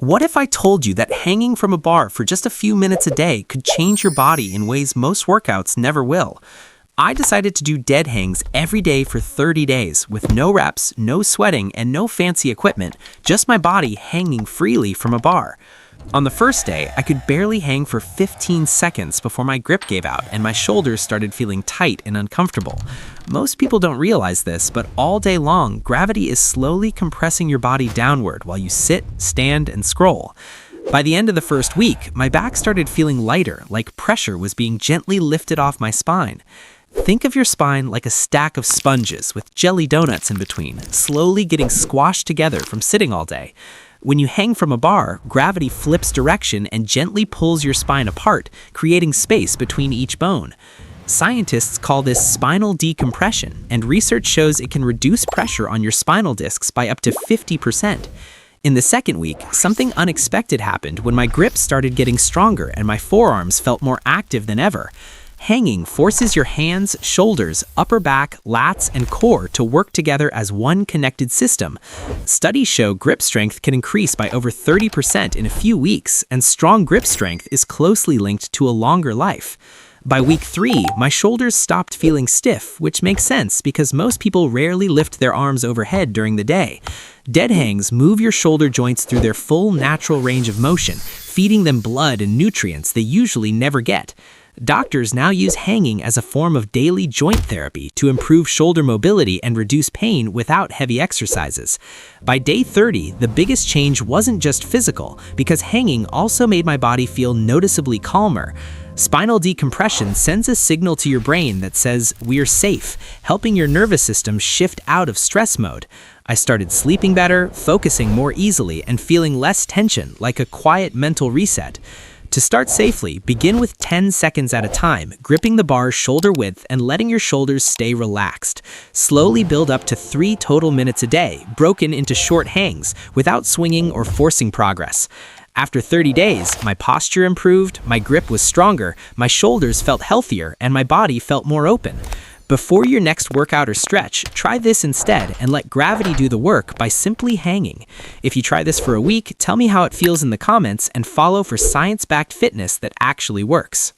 What if I told you that hanging from a bar for just a few minutes a day could change your body in ways most workouts never will? I decided to do dead hangs every day for 30 days with no reps, no sweating, and no fancy equipment, just my body hanging freely from a bar. On the first day, I could barely hang for 15 seconds before my grip gave out and my shoulders started feeling tight and uncomfortable. Most people don't realize this, but all day long, gravity is slowly compressing your body downward while you sit, stand, and scroll. By the end of the first week, my back started feeling lighter, like pressure was being gently lifted off my spine. Think of your spine like a stack of sponges with jelly donuts in between, slowly getting squashed together from sitting all day. When you hang from a bar, gravity flips direction and gently pulls your spine apart, creating space between each bone. Scientists call this spinal decompression, and research shows it can reduce pressure on your spinal discs by up to 50%. In the second week, something unexpected happened when my grip started getting stronger and my forearms felt more active than ever. Hanging forces your hands, shoulders, upper back, lats, and core to work together as one connected system. Studies show grip strength can increase by over 30% in a few weeks, and strong grip strength is closely linked to a longer life. By week 3, my shoulders stopped feeling stiff, which makes sense because most people rarely lift their arms overhead during the day. Dead hangs move your shoulder joints through their full natural range of motion, feeding them blood and nutrients they usually never get. Doctors now use hanging as a form of daily joint therapy to improve shoulder mobility and reduce pain without heavy exercises. By day 30, the biggest change wasn't just physical, because hanging also made my body feel noticeably calmer. Spinal decompression sends a signal to your brain that says, "We're safe," helping your nervous system shift out of stress mode. I started sleeping better, focusing more easily, and feeling less tension, like a quiet mental reset. To start safely, begin with 10 seconds at a time, gripping the bar shoulder width and letting your shoulders stay relaxed. Slowly build up to 3 total minutes a day, broken into short hangs, without swinging or forcing progress. After 30 days, my posture improved, my grip was stronger, my shoulders felt healthier, and my body felt more open. Before your next workout or stretch, try this instead and let gravity do the work by simply hanging. If you try this for a week, tell me how it feels in the comments and follow for science-backed fitness that actually works.